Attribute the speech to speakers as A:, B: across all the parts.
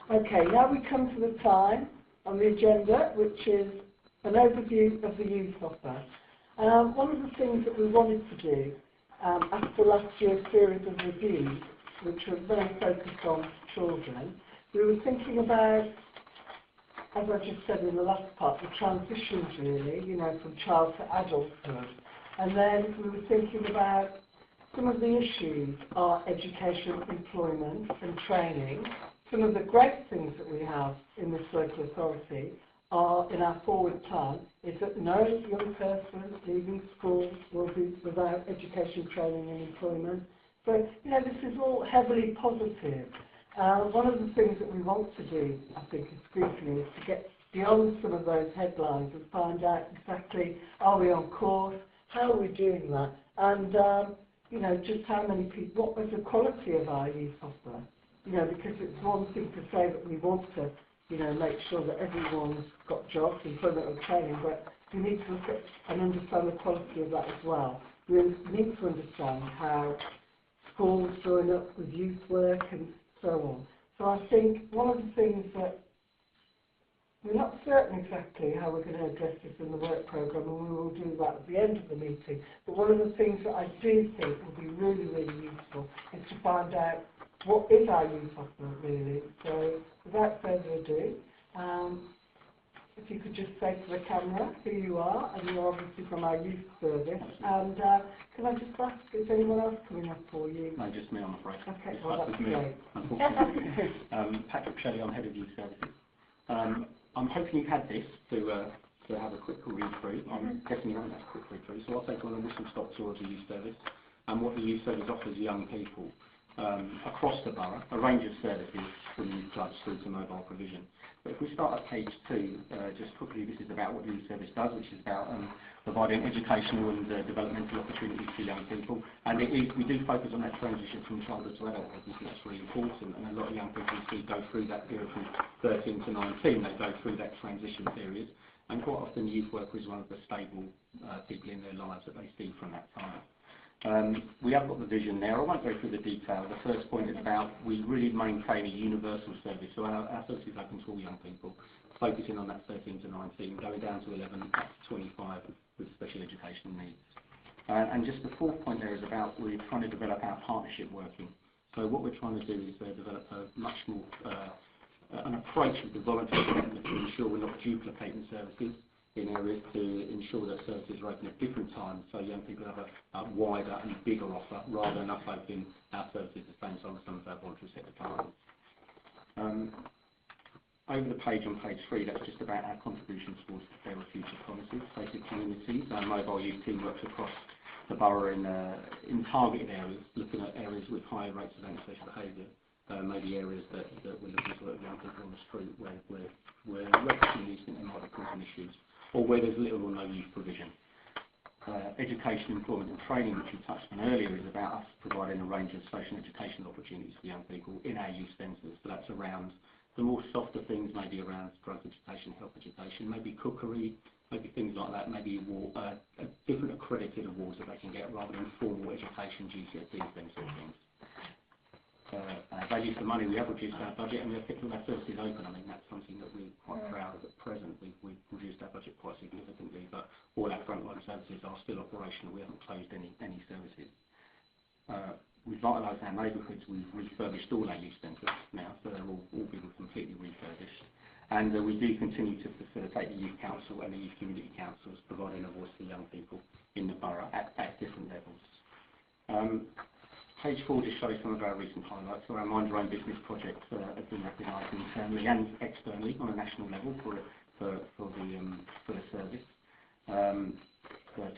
A: Okay, now we come to the time on the agenda, which is an overview of the youth offer. One of the things that we wanted to do after last year's series of reviews, which was very focused on children, we were thinking about, as I just said in the last part, the transitions really, you know, from child to adulthood. And then we were thinking about some of the issues are education, employment and training. Some of the great things that we have in this local authority are, in our forward plan, is that no young person leaving school will be without education, training and employment. So, you know, this is all heavily positive. One of the things that we want to do, I think, in Scrutiny is to get beyond some of those headlines and find out exactly, are we on course, how are we doing that, and, you know, just how many people, what was the quality of our youth offer? You know, because it's one thing to say that we want to, you know, make sure that everyone's got jobs, employment or training, but we need to look at and understand the quality of that as well. We need to understand how schools join up with youth work and so on. So I think one of the things that we're not certain exactly how we're going to address this in the work programme, and we will do that at the end of the meeting, but one of the things that I do think will be really, really useful is to find out what is our youth offer really. So without further ado, if you could just say to the camera who you are, and you're obviously from our youth service, and can I just ask, is anyone else coming up for you?
B: No, just me, I'm afraid.
A: Okay, well that's great.
B: Unfortunately. Patrick Shelley, I'm Head of Youth Services. I'm hoping you've had this to have a quick read through. I'm guessing you haven't had a quick read through, so I'll take on a whistle-stop tour of the youth service and what the youth service offers young people across the borough, a range of services from youth clubs through to mobile provision. But if we start at page 2, just quickly, this is about what the youth service does, which is about providing educational and developmental opportunities for young people. And we do focus on that transition from childhood to adulthood. We think that's really important, and a lot of young people do go through that period from 13 to 19. They go through that transition period, and quite often the youth worker is one of the stable people in their lives that they see from that time. We have got the vision there. I won't go through the detail. The first point is about we really maintain a universal service. So our service is open to all young people, focusing on that 13 to 19, going down to 11, up to 25 with special educational needs. And just the fourth point there is about we're trying to develop our partnership working. So what we're trying to do is develop a much more an approach with the voluntary commitment to ensure we're not duplicating services in areas, to ensure that services are open at different times so young people have a wider and bigger offer rather than us opening our services at the same time as some of our voluntary sector partners. Over the page on page 3, that's just about our contribution towards the Fairer Future Promises, basic communities. Our mobile youth team works across the borough in targeted areas, looking at areas with higher rates of antisocial behaviour, maybe areas that we're looking to work with young people on the street where local communities think there might be causing issues, or where there's little or no youth provision. Education, employment and training, which we touched on earlier, is about us providing a range of social and educational opportunities for young people in our youth centres. So that's around the more softer things, maybe around drug education, health education, maybe cookery, maybe things like that, maybe different accredited awards that they can get rather than formal education, GCSEs, things sort of things. Value for money, we have reduced our budget and we have kept all our services open. I mean, that's something that we're quite proud of at present. We've reduced our budget quite significantly, but all our frontline services are still operational. We haven't closed any services. We've vitalised our neighbourhoods. We've refurbished all our youth centres now, so they're all being completely refurbished. And we do continue to facilitate the Youth Council and the Youth Community Councils, providing a voice for young people in the borough at different levels. Page 4 just shows some of our recent highlights. So our Mind Your Own Business project has been recognised internally and externally on a national level for the service.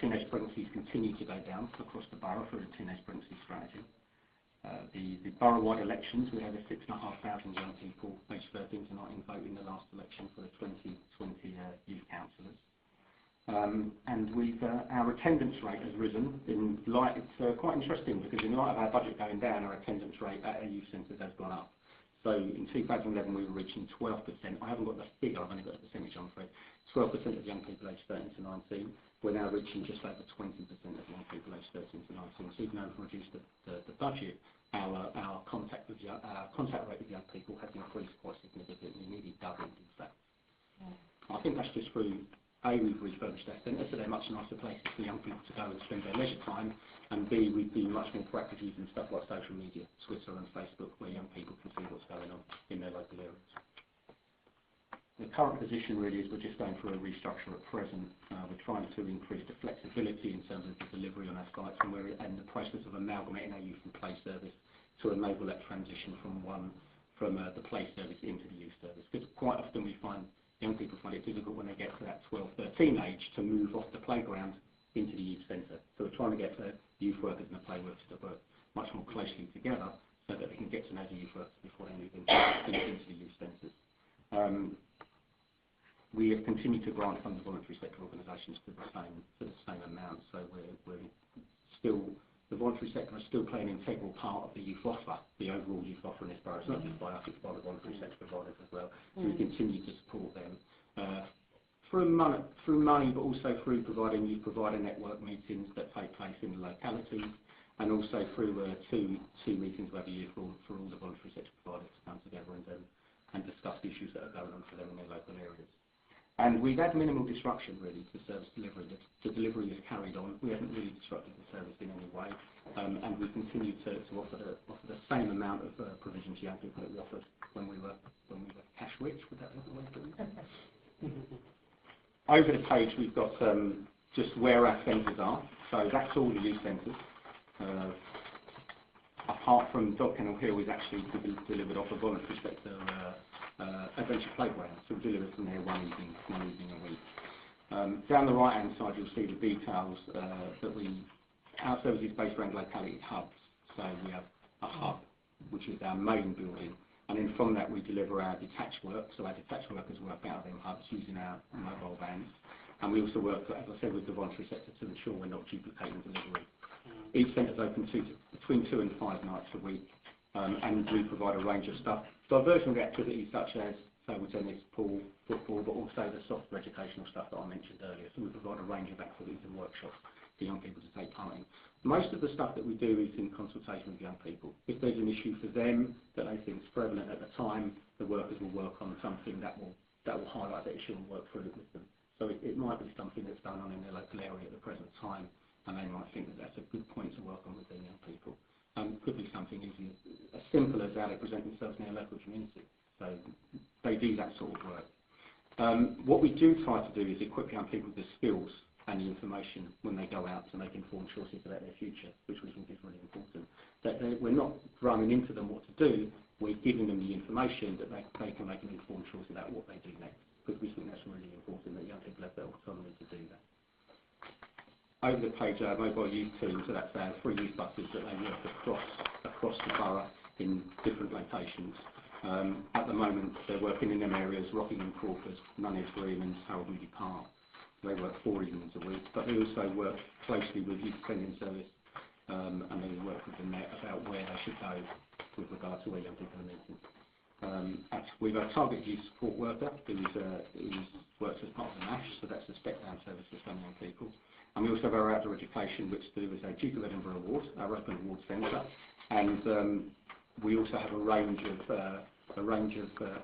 B: Teenage pregnancies continue to go down across the borough through the teenage pregnancy strategy. The borough-wide elections, we had 6,500 young people aged 13 to 19 vote in the last election for the 2020 youth councillors. And our attendance rate has risen. It's quite interesting because in light of our budget going down, our attendance rate at our youth centres has gone up. So in 2011 we were reaching 12%. I haven't got the figure, I've only got the percentage, I'm afraid. 12% of young people aged 13 to 19. We're now reaching just over 20% of young people aged 13 to 19. So even though we've reduced the budget, our contact with contact rate with young people has increased quite significantly, nearly doubled in fact. I think that's just through, A, we've refurbished our centres, so they're much nicer places for young people to go and spend their leisure time, and B, we've been much more proactive using stuff like social media, Twitter and Facebook, where young people can see what's going on in their local areas. The current position really is we're just going through a restructure at present. We're trying to increase the flexibility in terms of the delivery on our sites, and we're in the process of amalgamating our youth and play service to enable that transition from the play service into the youth service. Because quite often we find young people find it difficult when they get to that 12, 13 age to move off the playground into the youth centre. So we're trying to get the youth workers and the play workers to work much more closely together so that they can get to know the youth workers before they move into the youth centres. We have continued to grant funds to voluntary sector organisations to the same amount, so we're still, the voluntary sector is still playing an integral part of the youth offer, the overall youth offer in this borough. It's not just by us, it's by the voluntary sector providers as well. So we continue to support them through money, but also through providing youth provider network meetings that take place in the localities, and also through two meetings every year for all the voluntary sector providers to come together and discuss the issues that are going on for them in their local areas. And we've had minimal disruption really to service delivery. The delivery is carried on. We haven't really disrupted the service in any way, and we continue to offer the same amount of provision to young people that we offered when we were cash rich. Would that be the way to do it? Over the page we've got just where our centres are. So that's all the youth centres. Apart from Dog Kennel Hill is actually delivered off a voluntary sector adventure playground, so we deliver from there one evening a week. Down the right hand side you'll see the details that our service is based around locality hubs. So we have a hub which is our main building, and then from that we deliver our detached work, so our detached workers work out of them hubs using our mobile vans, and we also work, as I said, with the voluntary sector to ensure we're not duplicating delivery. Each centre is open between 2 and 5 nights a week, and we provide a range of stuff, diversionary activities such as table tennis, pool, football, but also the softer educational stuff that I mentioned earlier. So we provide a range of activities and workshops for young people to take part in. Most of the stuff that we do is in consultation with young people. If there's an issue for them that they think is prevalent at the time, the workers will work on something that will highlight that issue and work through it with them. So it might be something that's going on in their local area at the present time, and they might think that that's a good point to work on with their young people. Could be something as simple as how they present themselves in their local community. So they do that sort of work. What we do try to do is equip young people with the skills and the information when they go out to make informed choices about their future, which we think is really important. That we're not running into them what to do, we're giving them the information that they can make an informed choice about what they do next, because we think that's really important, that young people have the autonomy to do that. Over the page, our mobile youth team, so that's our 3 youth buses that they work across the borough in different locations. At the moment, they're working in them areas, Rockingham, Crawford, Nunhead Green and Harold Moody Park. They work 4 evenings a week, but they also work closely with Youth Spending Service, and they work with the Met about where they should go with regard to where young people are meeting. We've got a target youth support worker who works as part of the MASH, so that's the step-down service for some young people. And we also have our outdoor education, which to do with our Duke of Edinburgh Award, our Open Award Centre, and we also have a range of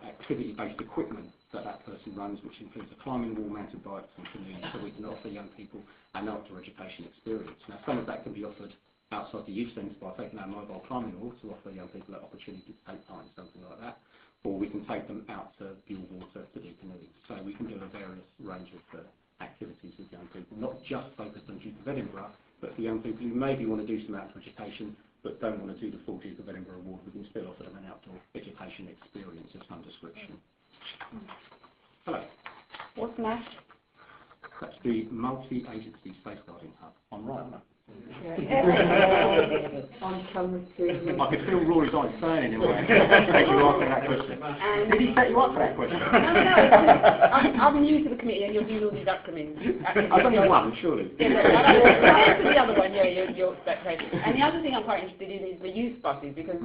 B: activity-based equipment that person runs, which includes a climbing wall, mountain bikes and canoes, so we can offer young people an outdoor education experience. Now some of that can be offered outside the youth centre by taking our mobile climbing wall to offer young people that opportunity to take part in something like that, or we can take them out to Buell Water to do canoeing. So we can do a various range of activities with young people, not just focused on Duke of Edinburgh, but for young people who maybe want to do some outdoor education but don't want to do the full Duke of Edinburgh Award, we can still offer them an outdoor education experience of some description. Hello.
C: What's MASH?
B: That's the Multi-Agency Safeguarding Hub. I'm right, aren't I?
C: On camera too.
B: I could feel Rory's eyes burning in my head as you answered that question. Did he set you up for that question?
C: No, I'm new to the committee and you're doing all these acronyms.
B: I've only one, surely.
C: Yeah, the other one, yeah, you're spectating. And the other thing I'm quite interested in is the youth buses, because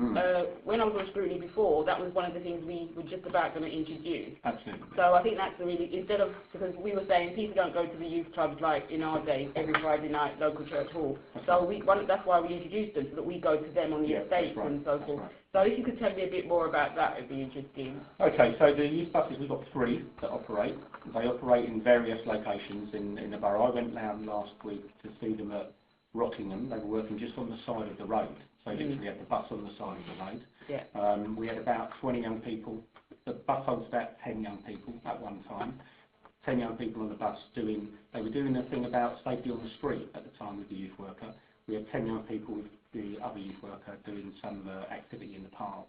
C: when I was on Scrutiny before, that was one of the things we were just about going to introduce.
B: Absolutely.
C: So I think that's the really, instead of, because we were saying people don't go to the youth clubs like in our days, every Friday night, local church hall. So that's why we introduce them so that we go to them on the estates and so forth.
B: Right.
C: So if you could tell me a bit more about that, it would be interesting.
B: Okay, so the youth buses, we've got 3 that operate. They operate in various locations in the borough. I went down last week to see them at Rockingham. They were working just on the side of the road. So literally had the bus on the side of the road.
C: Yeah.
B: We had about 20 young people. The bus holds about 10 young people at one time. 10 young people on the bus they were doing a thing about safety on the street at the time with the youth worker. We had 10 young people with the other youth worker doing some activity in the park.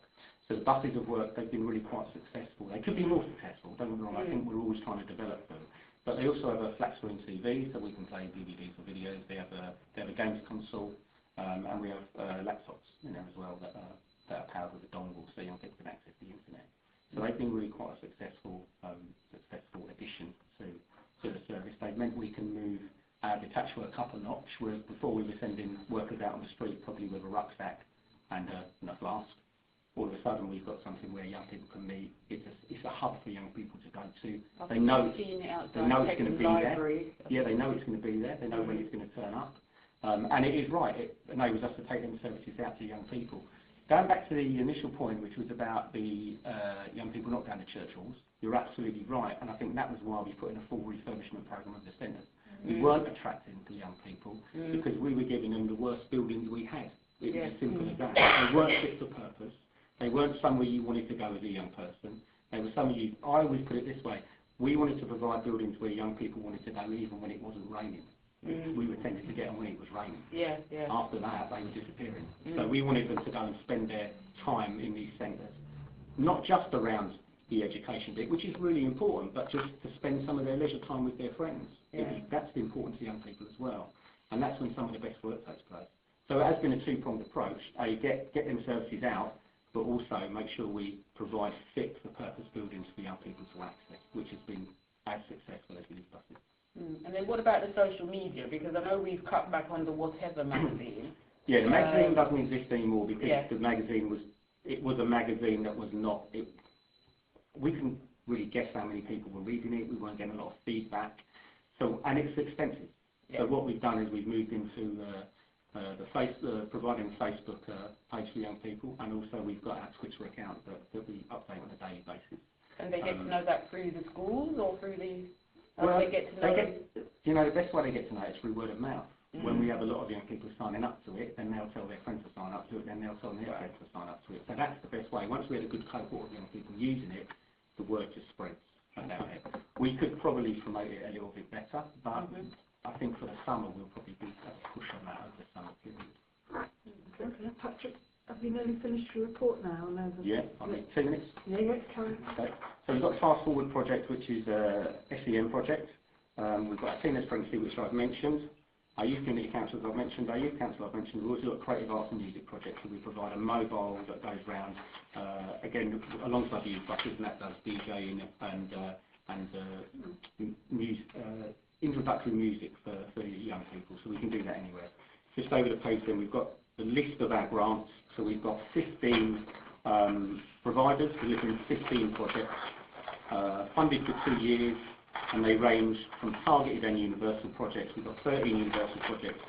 B: So the buses have worked, they've been really quite successful. They could be more successful, don't get me wrong, I think we're always trying to develop them. But they also have a flat screen TV, so we can play DVDs or videos. They have a games console, and we have laptops in there as well that are powered with a dongle, so young people can access the internet. So they've been really quite a successful addition to the service. They've meant we can move our detached work up a notch, whereas before we were sending workers out on the street probably with a rucksack and a flask. All of a sudden we've got something where young people can meet. It's a hub for young people to go to. They know it's going to be there. Yeah, they know it's going to be there. They know when it's going to turn up. And it is right. It enables us to take them services out to young people. Going back to the initial point, which was about the young people not going to church halls, you're absolutely right. And I think that was why we put in a full refurbishment programme of the centres. We weren't attracting the young people because we were giving them the worst buildings we had. It was as simple as that. They weren't fit for purpose. They weren't somewhere you wanted to go as a young person. They were somewhere I always put it this way, we wanted to provide buildings where young people wanted to go even when it wasn't raining. We were tended to get them when it was raining.
C: Yeah.
B: After that, they were disappearing. So we wanted them to go and spend their time in these centres, not just around the education bit, which is really important, but just to spend some of their leisure time with their friends. That's important to young people as well. And that's when some of the best work takes place. So it has been a two-pronged approach. Get them services out, but also make sure we provide fit-for-purpose buildings for young people to access, which has been as successful as youth buses.
C: And then what about the social media? Because I know we've cut back on the Whatever magazine.
B: Yeah, the magazine doesn't exist anymore because the magazine was a magazine that was not. We couldn't really guess how many people were reading it. We weren't getting a lot of feedback. And it's expensive. So what we've done is we've moved into providing a Facebook page for young people, and also we've got our Twitter account that we update on a daily basis.
C: And they get to know that through the schools or through the...
B: the best way they get to know it is through word of mouth. When we have a lot of young people signing up to it, then they'll tell their friends to sign up to it, then they'll tell their friends to sign up to it. So that's the best way. Once we have a good cohort of young people using it, the word just spreads about it. We could probably promote it a little bit better, but I think for the summer we'll probably be able to push on that over the summer period.
A: Okay, Patrick, have you nearly finished your report now?
B: Yeah, I mean 2 minutes.
A: Yeah, carry on.
B: Okay. So we've got the Fast Forward project, which is a SEM project. We've got a Teenage Pregnancy, which I've mentioned. Our Youth Community Councils I've mentioned, our Youth Council I've mentioned. We've also got Creative Arts and Music project, so we provide a mobile that goes round, again, alongside the youth buses, and that does DJing and introductory music for young people, so we can do that anywhere. Just over the page then, we've got the list of our grants. So we've got 15 providers delivering 15 projects, funded for 2 years, and they range from targeted and universal projects. We've got 13 universal projects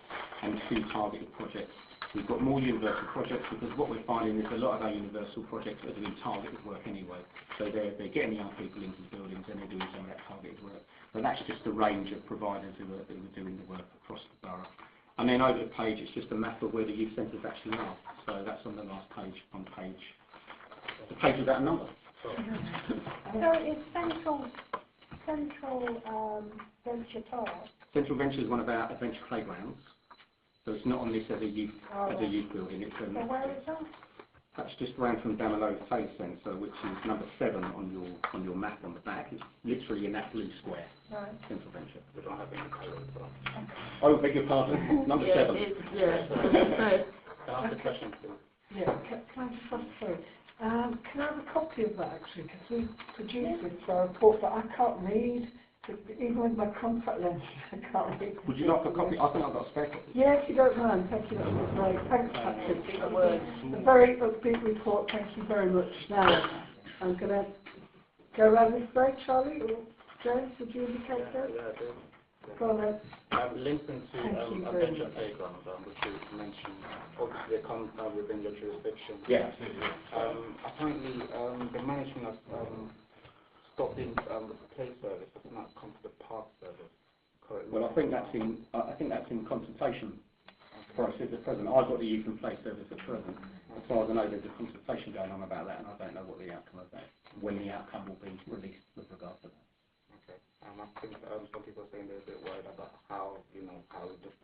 B: and 2 targeted projects. We've got more universal projects because what we're finding is a lot of our universal projects are doing targeted work anyway. So they're getting young people into the buildings and they're doing some of that targeted work. But that's just a range of providers who are doing the work across the borough. And then over the page, it's just a map of where the youth centres actually are. So that's on the last page, the page without a number.
D: So is Central Venture Park?
B: Central Venture is one of our adventure playgrounds. So it's not on this as a youth building. It's
D: so where is that?
B: That's just around from Damalova Play Centre, which is number 7 on your map on the back. It's literally in that blue square.
D: Right.
B: Central Venture. We don't have any colour as well. Oh, beg your pardon. Number 7.
C: Yeah.
B: Ask the question, please.
A: Yeah, can I just ask, sorry, can I have a copy of that actually, because we produced it for a report, but I can't read, even with my contact lenses, I can't read.
B: Would you like a copy? I think I've got a spare copy.
A: Yeah, if you don't mind, thank you, that would be great. Thanks, Patrick. A very upbeat report, thank you very much. Now, I'm going to go around this way, Charlie, or James, would you indicate that? Go on then.
E: Linking to
A: Thank you
E: a
A: very
E: venture
A: much.
E: playground, which you mentioned, obviously they come within your jurisdiction.
B: Yeah, absolutely.
E: Apparently, the management of stopping the play service has not come to the park service. Correct?
B: Well, I think that's in consultation process at present. I've got the youth and play service at present. As far as I know, there's a consultation going on about that, and I don't know what the outcome of that, when the outcome will be released with regard to that.
E: Okay. I think some people are saying they're a bit worried about how the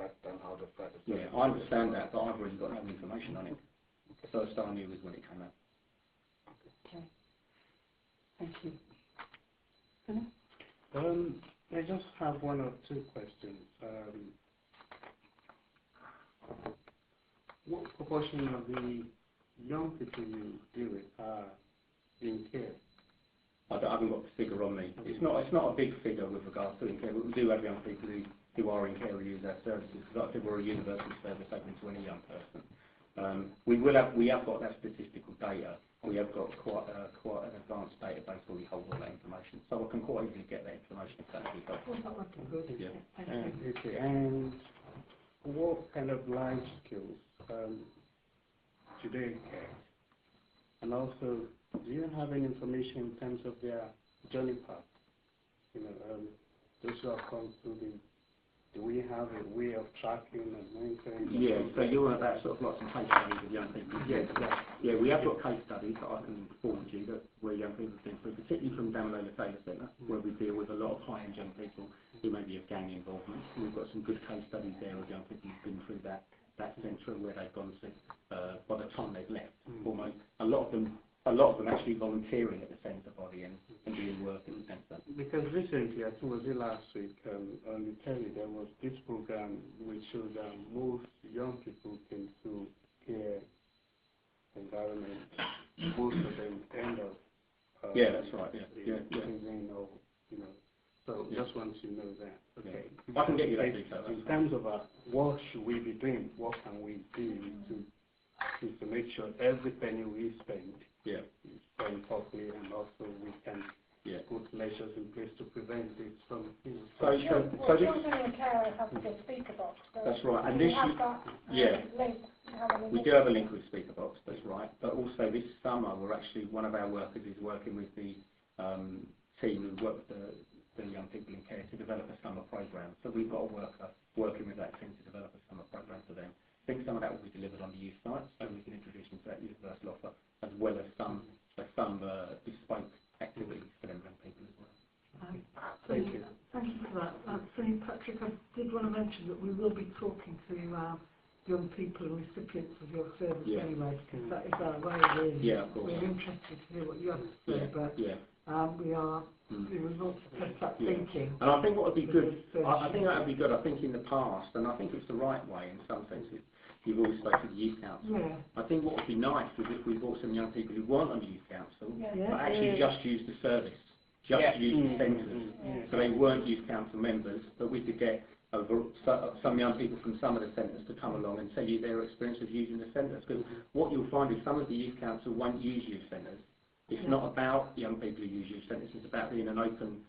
E: fact and how the fact is.
B: Yeah, I understand that, but I've really got no information on it. The first I knew was when it came out.
A: Okay. Thank you.
F: I just have one or two questions. What proportion of the young people you deal with are in care?
B: I haven't got the figure on me. It's not a big figure with regards to in care, but we do have young people who are in care who use our services, because like I said, we're a universal service open to any young person. We have got that statistical data. We have got quite an advanced database where we hold all that information, so I can quite easily get that information if that's helpful.
A: That would be good.
B: Yeah.
A: Thank you.
F: Okay, and what kind of life skills do they get? And also, do you have any information in terms of their journey path? Those who have come through do we have a way of tracking and monitoring?
B: Yeah, so you're about sort of like some case studies of young people.
F: Yes.
B: Yeah, we have got case studies that I can forward you where young people have been through, particularly from Damalola Taylor Centre, where we deal with a lot of high-end young people who maybe have gang involvement. We've got some good case studies there of young people who've been through that centre and where they've gone to by the time they've left. Almost a lot of them actually volunteering at the centre by the end and doing work at the centre.
F: Because recently, I think it was last week, on the telly, there was this program which showed most young people came to care environment. Most of them end up.
B: Yeah, that's right. Yeah.
F: Prison or, So just want to know that. Okay.
B: Yeah. I can get you that detail.
F: In terms of what should we be doing? What can we do to make sure every penny we spend is spent properly, and also we can put measures in place to prevent this from.
D: Children in care have the speaker box. So
B: that's right, and
D: we
B: this
D: have that link.
B: We do have a link with speaker box. That's right, but also this summer one of our workers is working with the team who work with the young people in care to develop a summer program. So we've got a worker working with that team to develop a summer program for them. I think some of that will be delivered on the youth site, so we can introduce them to that universal offer, as well as some bespoke activities for them young people as well.
A: Thank you. Thank you for that. Patrick, I did want to mention that we will be talking to young people and recipients of your service anyway, because that is our way really.
B: Yeah, of course.
A: We're interested to hear what you have to say, but we want to test that thinking.
B: And I think what would be good, I think that would be good, I think in the past, and I think it's the right way in some senses, you've always spoken to the youth council.
A: Yeah.
B: I think what would be nice is if we brought some young people who weren't on the youth council,
A: Yeah.
B: but actually just use the service, use the centres. So they weren't youth council members, but we could get some young people from some of the centres to come along and tell you their experience of using the centres. Because what you'll find is some of the youth council won't use youth centres. It's not about young people who use youth centres, it's about being an open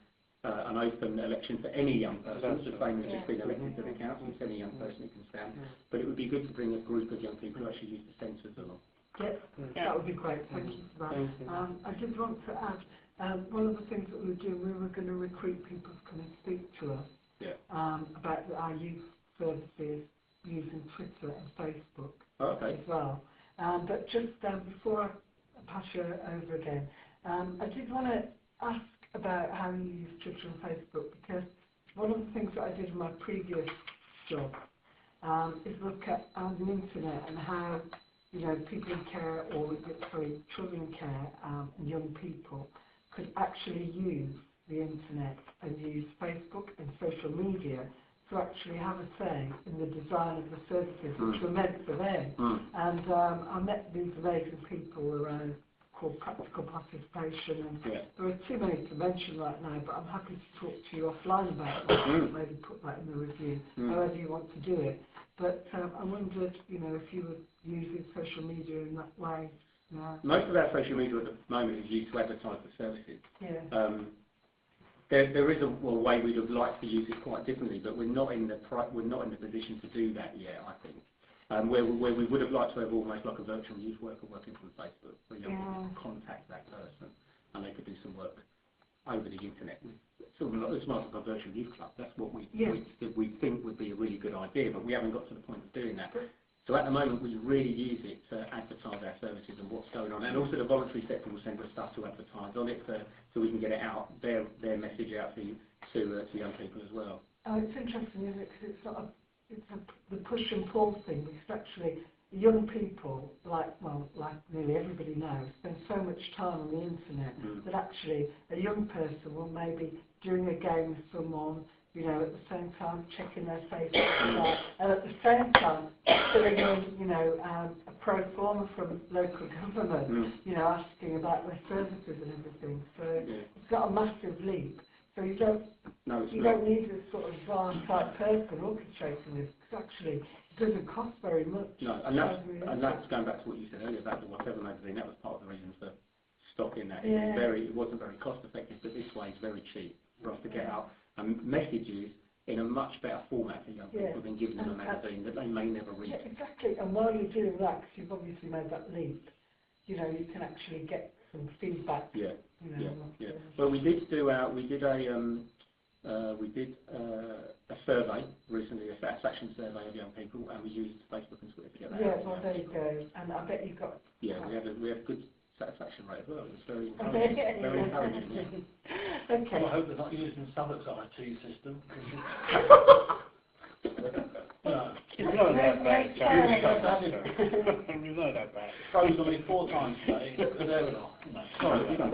B: election for any young person. It's the same as just being elected to the council, it's any young person who can stand. But it would be good to bring a group of young people who actually use the centres along.
A: Yes, that would be great. Thank you for that. I did want to add, one of the things that we were doing, we were going to recruit people to come and speak to us about our youth services using Twitter and Facebook as well. But just before I pass you over again, I did want to ask about how you use Twitter and Facebook, because one of the things that I did in my previous job is look at the internet and how people in care, or children in care and young people could actually use the internet and use Facebook and social media to actually have a say in the design of the services which were meant for them. And I met these amazing people around called Practical Participation, and there are too many to mention right now, but I'm happy to talk to you offline about that, maybe put that in the review, however you want to do it. But I wondered, if you were using social media in that way.
B: Most of our social media at the moment is used to advertise the services. there is a way we'd have liked to use it quite differently, but we're not in the position to do that yet, I think. Where we would have liked to have almost like a virtual youth worker working from Facebook, where young people can contact that person and they could do some work over the internet. Sort of like a virtual youth club. That's what we think would be a really good idea, but we haven't got to the point of doing that. So at the moment, we really use it to advertise our services and what's going on, and also the voluntary sector will send us stuff to advertise on it, so we can get it out, their message out to young people as well.
A: Oh, it's interesting, isn't it? Because it's the push and pull thing. Because actually, young people, like nearly everybody now, spend so much time on the internet that actually a young person will maybe doing a game with someone, you know, at the same time checking their Facebook, and at the same time filling in, you know, a pro forma from local government, you know, asking about their services and everything. So it's got a massive leap. So you don't need this sort of VAR type person orchestrating this, because actually it doesn't cost very much.
B: No, and that's going back to what you said earlier about the Whatever magazine. That was part of the reason for stopping that. It wasn't very cost effective, but this way is very cheap for us to get out messages in a much better format for young people than giving them a magazine that they may never read.
A: Yeah, exactly. And while you're doing that, because you've obviously made that leap, you know, you can actually get some feedback.
B: Well, we did a survey recently, a satisfaction survey of young people, and we used Facebook and Twitter to get that.
A: Yeah, well, there you go. And I bet you got.
B: Yeah, we had a good satisfaction rate as well. It was very encouraging. Very encouraging.
A: Okay.
G: Well, I hope they're not using Southwark's IT system.
F: You know that bad, Charlie. You know that bad.
G: Froze on me 4 times today. There we are. No, sorry, you don't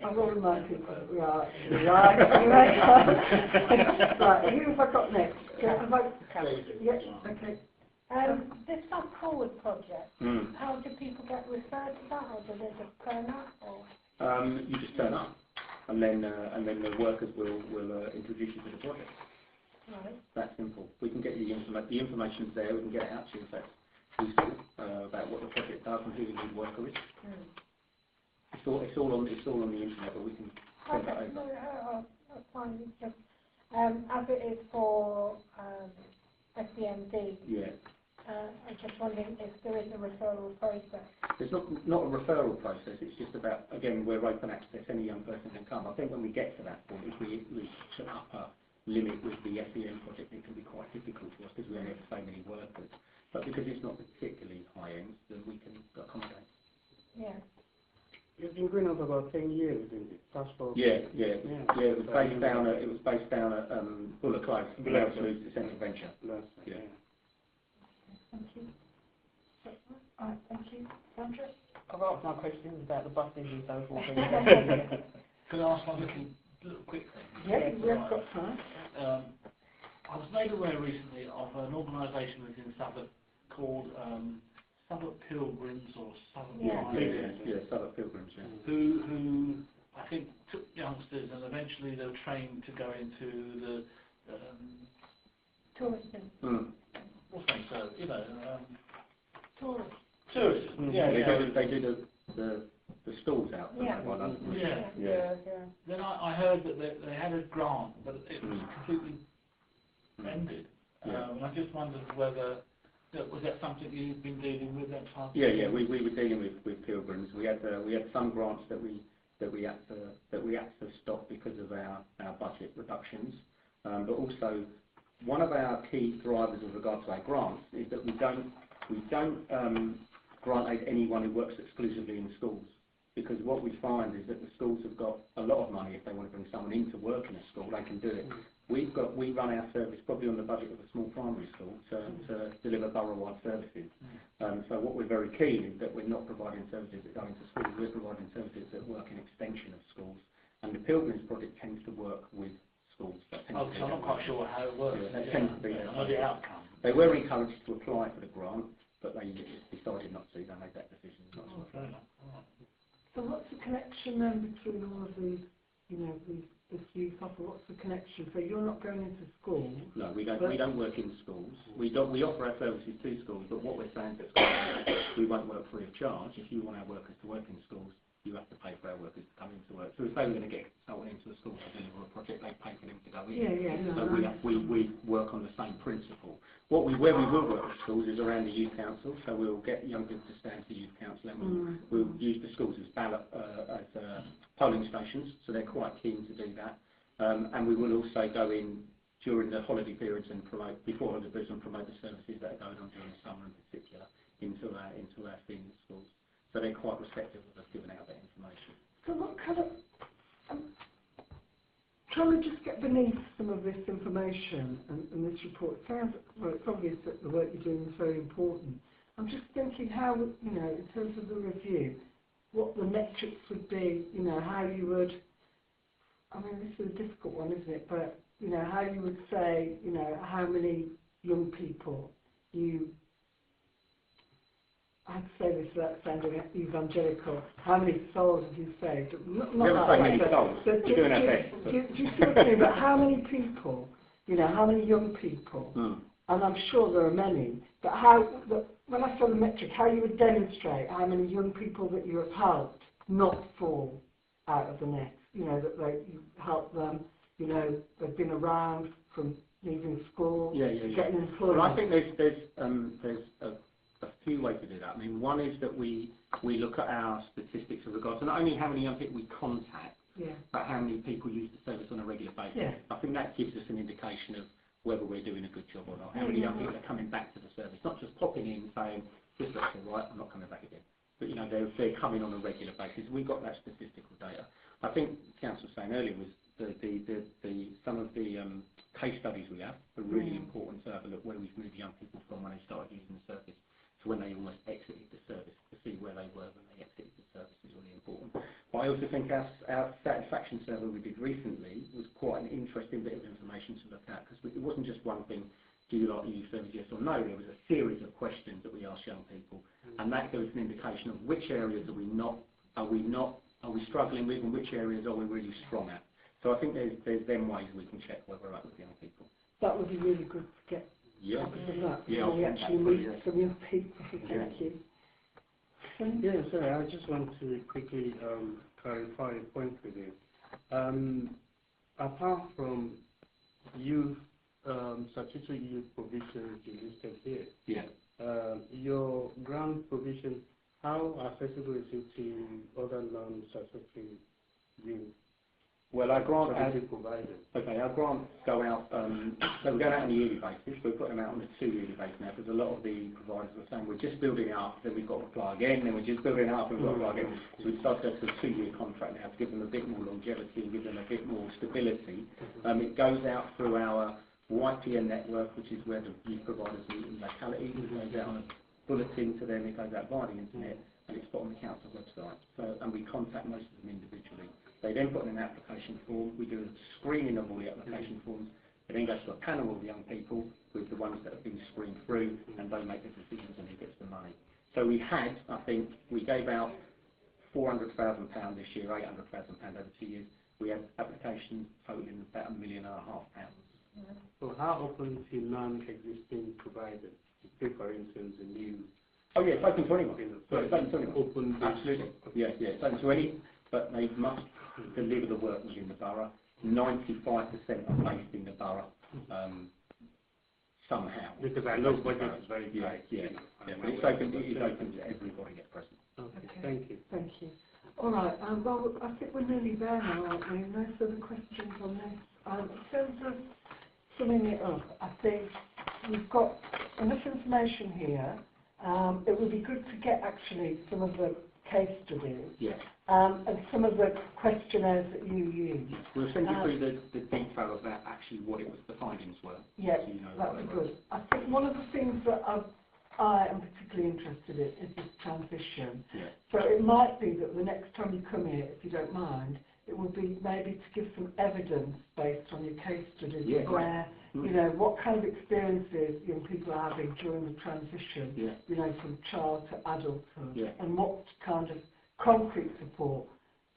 A: I will remind people that we are. Right, who have I got next? Yeah, okay.
D: This Forward project, how do people get referred to that, or do they just turn up? Or?
B: You just turn up, and then the workers will introduce you to the project.
D: Right.
B: That's simple. We can get you the information's there. We can get it out to you if that's useful about what the project does and who the lead worker is. It's all on the internet, but we can send that over.
D: No, that's fine. It's just as it is for SEMD.
B: Yeah.
D: I'm just wondering if there is a referral process.
B: There's not a referral process. It's just about, again, we're open access. Any young person can come. I think when we get to that point, if we reach an upper limit with the SEM project, it can be quite difficult for us because we only have so many workers. But because it's not particularly high end, then we can accommodate.
D: Yeah.
F: You've been going on for about 10 years, isn't it? Passport.
B: Yeah. It was based down at Buller Close, Absolute Central Venture. Yeah.
A: Thank you. Alright, thank you. Sandra?
C: I've asked my questions about the buses and so forth.
G: Can I ask one little quick thing?
A: Yeah, we have got time.
G: I was made aware recently of an organisation within Southwark called Southwark Pilgrims or Southwark Pioneers.
B: Yeah, Southwark Pilgrims, yeah.
G: Who I think took youngsters and eventually they were trained to go into the
D: Tourism.
G: What's that? So, you know,
D: Tourism.
G: Yeah.
B: They do the stalls out.
D: Yeah.
G: Then I heard that they had a grant, but it was completely ended. And I just wondered whether was that something you've been dealing with that time?
B: Yeah. We were dealing with pilgrims. We had some grants that we had to stop because of our budget reductions, but also one of our key drivers with regard to our grants is that we don't grant aid anyone who works exclusively in schools, because what we find is that the schools have got a lot of money. If they want to bring someone in to work in a school, they can do it. We run our service probably on the budget of a small primary school to deliver borough-wide services. So what we're very keen is that we're not providing services that go into schools. We're providing services that work in extension of schools. And the Pilgrims project tends to work with schools.
G: So I'm not quite sure how it works.
B: That tends to be
G: the outcome.
B: They were encouraged to apply for the grant, but they decided not to. They made that decision not to apply.
A: So what's the connection then between all of these, you know, this youth offer? What's the connection? So you're not going into schools?
B: No, we don't work in schools. We offer our services to schools, but what we're saying to schools is we won't work free of charge. If you want our workers to work in schools, you have to pay for our workers to come into work. So if they were going to get a consultant into the school to deliver a project, they pay for them to go in. So we work on the same principle. Where we will work with schools is around the youth council. So we'll get young people to stand for youth council, and we'll use the schools as polling stations. So they're quite keen to do that. And we will also go in during the holiday periods and before holiday periods and promote the services that are going on during the summer in particular into our senior schools. So they're quite receptive of us giving out that information.
A: So what kind of, trying to just get beneath some of this information and this report, sounds, well, it's obvious that the work you're doing is very important. I'm just thinking how, you know, in terms of the review, what the metrics would be, you know, how you would, I mean, this is a difficult one, isn't it? But, you know, how you would say, you know, how many young people you, I'd say this without sounding evangelical. How many souls have you saved? Not
B: we haven't saved many souls.
A: We're doing our best. Do you see what I mean? But how many people, you know, how many young people, and I'm sure there are many, but when I saw the metric, how you would demonstrate how many young people that you have helped not fall out of the net, you know, that you help them, you know, they've been around from leaving school, getting employed.
B: Well, I think there's a few ways to do that. I mean, one is that we look at our statistics with regards to not only how many young people we contact, but how many people use the service on a regular basis. I think that gives us an indication of whether we're doing a good job or not. How many young people are coming back to the service, not just popping in saying, this looks all right, I'm not coming back again. But, you know, they're coming on a regular basis. We've got that statistical data. I think the Council was saying earlier was some of the case studies we have are really important to have a look where we've moved young people from when they started using the service to when they almost exited the service, to see where they were when they exited the service is really important. But I also think our satisfaction survey we did recently was quite an interesting bit of information to look at, because it wasn't just one thing, do you like the youth service, yes or no? There was a series of questions that we asked young people, and that gives an indication of which areas are we struggling with, and which areas are we really strong at. So I think there's them ways we can check where we're at with young people.
A: That would be really good to get copies of that. We actually meet some young people. Thank you.
F: Yeah, sorry, I just want to quickly clarify a point with you. Apart from youth, statutory youth provisions you listed here, your grant provision, how accessible is it to other non-statutory youth?
B: Well, our grant,
F: our
B: grants go out, so we're going out on a yearly basis. We're putting them out on a 2-yearly basis now, because a lot of the providers are saying we're just building it up, then we've got to apply again, then we're just building it up, and we've got to apply again. So we've started to go to a 2-year contract now to give them a bit more longevity and give them a bit more stability. It goes out through our YPN network, which is where the youth providers meet in localities. It goes out on a bulletin to them, it goes out via the internet, and it's put on the council website. So, and we contact most of them individually. They then put in an application form. We do a screening of all the application forms. It then goes to a panel of young people with the ones that have been screened through, and they make the decisions on who gets the money. So we had, I think, we gave out £400,000 this year, £800,000 over 2 years. We had applications totaling about £1.5 million.
F: So how open to non-existing providers? Say, for instance, a new...
B: Oh yeah, it's open to anyone.
F: So
B: it's open to anyone.
F: Open.
B: Absolutely. Yeah, it's open to any, but they must deliver the work within the borough. 95% are based in the borough somehow.
F: Because I know budget is very tight.
B: But it's open. It is open to everybody at present.
F: Okay. Thank you.
A: Thank you. All right. Well, I think we're nearly there now, aren't we? No further questions on this. In terms of summing it up, I think we've got enough information here. It would be good to get actually some of the case studies and some of the questionnaires that you use.
B: We'll send you through the detail of that, actually what it was, the findings were.
A: Yeah,
B: so you know
A: that would be good. I think one of the things that I am particularly interested in is this transition. So it might be that the next time you come here, if you don't mind, it would be maybe to give some evidence based on your case studies where, you know, what kind of experiences young people are having during the transition, you know, from child to adulthood, and what kind of concrete support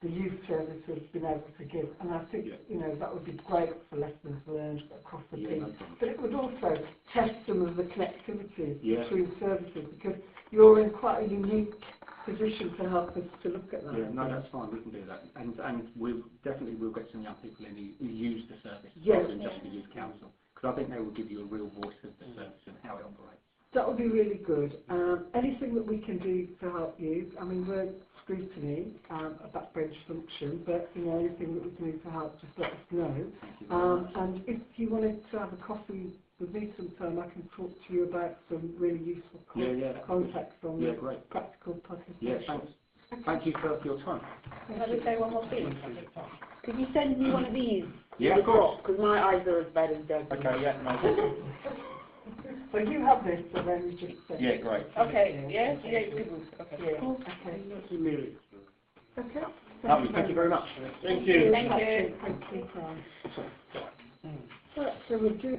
A: the youth service has been able to give. And I think, you know, that would be great for lessons learned across the piece. But it would also test some of the connectivities between services, because you're in quite a unique position to help us to look at that.
B: Yeah, no, that's fine. We can do that, and we'll get some young people in who use the service
A: Yes.
B: rather than just the youth council, because I think they will give you a real voice of the service and how it operates.
A: That would be really good. Anything that we can do to help you, I mean, we're Scrutiny, a backbench function, but, you know, anything that we can do to help, just let us know. And if you wanted to have a coffee with me sometime, I can talk to you about some really useful contacts on the practical participation.
B: Yeah, thanks. Thank you for your time.
C: Can I just say one more thing? Could you send me one of these?
B: Yeah, of course.
C: Because my eyes are as bad as Doug's.
B: Okay, yeah, no problem.
A: So you have this, and then you just send
B: Yeah, great.
C: Okay, yeah, it's good. Okay.
A: Yeah. Okay. Okay.
B: Lovely, thank you very much.
C: Thank you.
A: Thank you. Thank you. Right, so we'll do